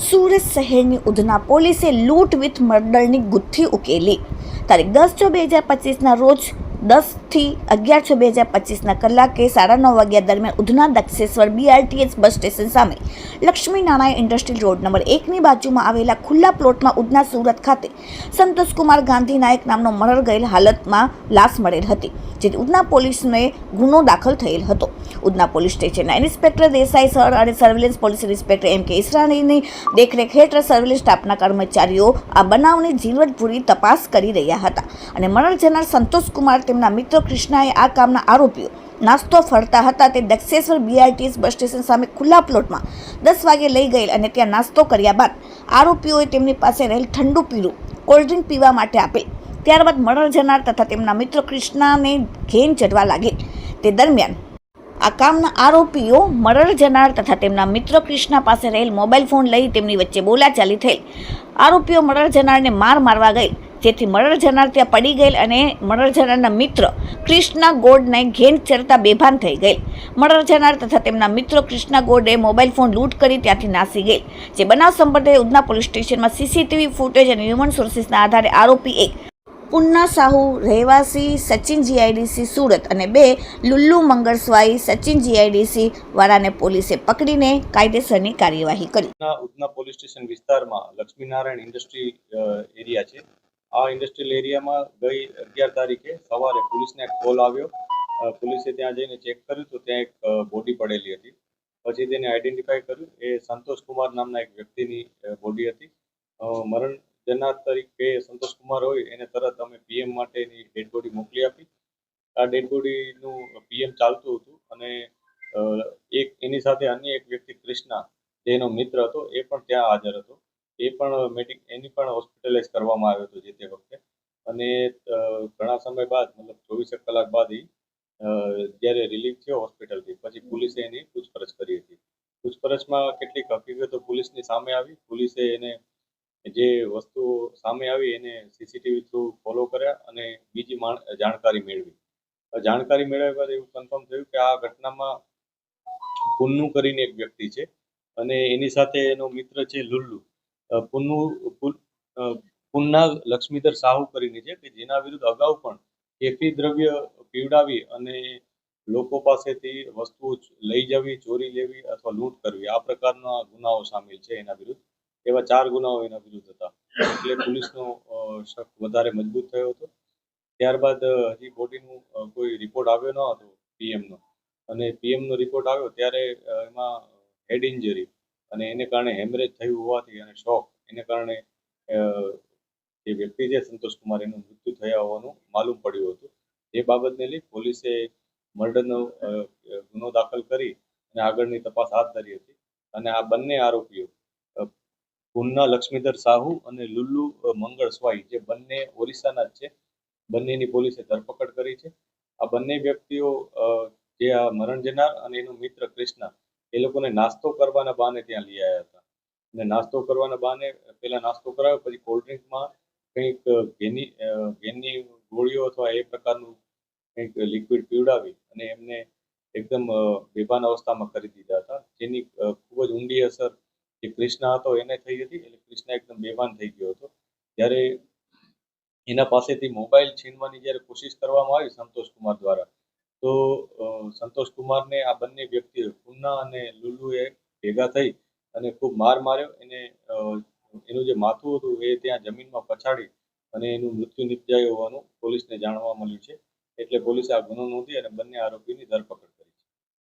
સુરત શહેરની ઉધના પોલીસે લૂંટ વિથ મર્ડરની ગુથ્થી ઉકેલી. તારીખ 10/6/2025ના રોજ 10 થી 11/6/2025ના કલાકે 9:30 વાગ્યા દરમિયાન Udhna Dakseshwar BRTS bus station સામે Lakshmi Narayan industrial road number 1ની બાજુમાં આવેલા ખુલ્લા પ્લોટમાં ઉધના સુરત ખાતે સંતોષકુમાર ગાંધી નાયક નામનો મર્ડર ગયેલ હાલતમાં લાશ મળેલ હતી, જેથી ઉધના પોલીસને ગુનો દાખલ થયેલ હતો. ઉધના પોલીસ સ્ટેશનના ઇન્સ્પેક્ટર દેસાઈ સર અને સર્વેલન્સ પોલીસ ઇન્સ્પેક્ટર MK ઈસરાણીની દેખરેખ હેઠળ સર્વેલન્સ સ્ટાફના કર્મચારીઓ આ બનાવની ઝીણવટભરી તપાસ કરી રહ્યા હતા અને મર્ડર જનાર સંતોષકુમાર તેમના મિત્ર કૃષ્ણાએ આ કામના આરોપીઓ નાસ્તો ફરતા હતા તે દક્ષેશ્વર BRTS બસ સ્ટેશન સામે ખુલ્લા પ્લોટમાં 10 વાગે લઈ ગયેલ અને ત્યાં નાસ્તો કર્યા બાદ આરોપીઓએ તેમની પાસે રહેલ ઠંડુ પીળું કોલ્ડ્રિંક પીવા માટે આપેલ. ત્યારબાદ મર્ડર જનાર તથા તેમના મિત્ર કૃષ્ણાને ઘેન ચડવા લાગેલ. તે દરમિયાન આ કામના આરોપીઓ મર્ડર જનાર તથા તેમના મિત્ર કૃષ્ણા પાસે રહેલ મોબાઈલ ફોન લઈ તેમની વચ્ચે બોલાચાલી થયેલ. આરોપીઓ મર્ડર જનારને મારવા ગયેલ, જેથી મર્ડર જનાર ત્યાં પડી ગયેલ અને મર્ડર જનારના મિત્ર કૃષ્ણા ગોડને ઘેન ચડતા બેભાન થઈ ગયેલ. મર્ડર જનાર તથા તેમના મિત્ર કૃષ્ણા ગોડે મોબાઈલ ફોન લૂંટ કરી ત્યાંથી નાસી ગયેલ. જે બનાવ સંબંધે ઉધના પોલીસ સ્ટેશનમાં CCTV ફૂટેજ અને હ્યુમન સોર્સિસના આધારે આરોપી 1 પુન્ના સાહુ રહેવાસી સચિન GIDC સુરત અને 2 લુલ્લુ મંગળસ્વાઈ સચિન GIDC વાળાને પોલીસે પકડીને કાયદેસરની કાર્યવાહી કરી. ઉધના પોલીસ સ્ટેશન વિસ્તારમાં લક્ષ્મીનારાયણ ઇન્ડસ્ટ્રી એરિયા છે. આ ઇન્ડસ્ટ્રીયલ એરિયામાં ગઈ 11 તારીખે સવારે પોલીસને એક કોલ આવ્યો. પોલીસે ત્યાં જઈને ચેક કર્યું તો ત્યાં એક બોડી પડેલી હતી. પછી તેને આઈડેન્ટિફાઈ કર્યું. એ સંતોષકુમાર નામના એક વ્યક્તિની બોડી હતી. મરણ જનાર તરીકે સંતોષકુમાર હોય એને તરત અમે PM માટેની ડેડ બોડી મોકલી આપી. આ ડેડ બોડીનું PM ચાલતું હતું અને એની સાથે અન્ય એક વ્યક્તિ કૃષ્ણા જેનો મિત્ર હતો એ પણ ત્યાં હાજર હતો. એની પણ હોસ્પિટલાઇઝ કરવામાં આવ્યો હતો જે તે વખતે. અને ઘણા સમય બાદ મતલબ 24 કલાક બાદ જ્યારે રિલીવ થયો હોસ્પિટલથી પછી પોલીસે એની પૂછપરછ કરી હતી. પૂછપરછમાં કેટલીક હકીકતો પોલીસની સામે આવી. પોલીસે એને જે વસ્તુઓ સામે આવી એને CCTV થ્રુ ફોલો કર્યા અને બીજી જાણકારી મેળવી. જાણકારી મેળવ્યા બાદ એવું કન્ફર્મ થયું કે આ ઘટનામાં પુન્નુ કરીને એક વ્યક્તિ છે અને એની સાથે એનો મિત્ર છે લુલ્લુ. પુન્ના લક્ષ્મીધર સાહુ કરીને છે કે જેના વિરુદ્ધ અગાઉ પણ કેફી દ્રવ્ય પીવડાવી અને લોકો પાસેથી વસ્તુઓ લઈ જવી, ચોરી લેવી અથવા લૂંટ કરવી આ પ્રકારના ગુનાઓ સામેલ છે એના વિરુદ્ધ. એવા 4 ગુનાઓ એના વિરુદ્ધ હતા. એટલે પોલીસનો શક વધારે મજબૂત થયો હતો. ત્યારબાદ હજી બોડીનું કોઈ રિપોર્ટ આવ્યો ન હતો PMનો, અને PMનો રિપોર્ટ આવ્યો ત્યારે એમાં હેડ ઇન્જરી અને એને કારણે હેમરેજ થયું હોવાથી અને શોક એને કારણે જે વ્યક્તિ છે સંતોષકુમાર એનું મૃત્યુ થયા હોવાનું માલુમ પડ્યું હતું. એ બાબતને લઈ પોલીસે મર્ડરનો ગુનો દાખલ કરી અને આગળની તપાસ હાથ ધરી હતી. અને આ બંને આરોપીઓ પુન્ના લક્ષ્મીધર સાહુ અને લુલ્લુ મંગળસ્વાઈ જે બંને ઓરિસ્સાના જ છે, બંનેની પોલીસે ધરપકડ કરી છે. આ બંને વ્યક્તિઓ જે આ મરણ જનાર અને એનો મિત્ર કૃષ્ણા એ લોકોને નાસ્તો કરવાના બહાને ત્યાં લઈ આવ્યા હતા. અને નાસ્તો કરવાના બહાને પહેલા નાસ્તો કરાવ્યો, પછી કોલ્ડ્રિંકમાં કંઈક ઘેનની ગોળીઓ અથવા એ પ્રકારનું કંઈક લિક્વિડ પીવડાવી અને એમને એકદમ બેભાન અવસ્થામાં કરી દીધા હતા, જેની ખૂબ જ ઊંડી અસર જે કૃષ્ણા હતો એને થઈ હતી. એટલે કૃષ્ણા એકદમ બેભાન થઈ ગયો હતો. જ્યારે એના પાસેથી મોબાઈલ છીનવાની જ્યારે કોશિશ કરવામાં આવી સંતોષકુમાર દ્વારા, તો સંતોષકુમારને આ બંને વ્યક્તિઓ પુન્ના અને લુલ્લુએ ભેગા થઈ અને ખૂબ માર માર્યો. એનું જે માથું હતું એ ત્યાં જમીનમાં પછાડી અને એનું મૃત્યુ નિપજાયું હોવાનું પોલીસને જાણવા મળ્યું છે. એટલે પોલીસે આ ગુનો નોંધી અને બંને આરોપીની ધરપકડ કરી.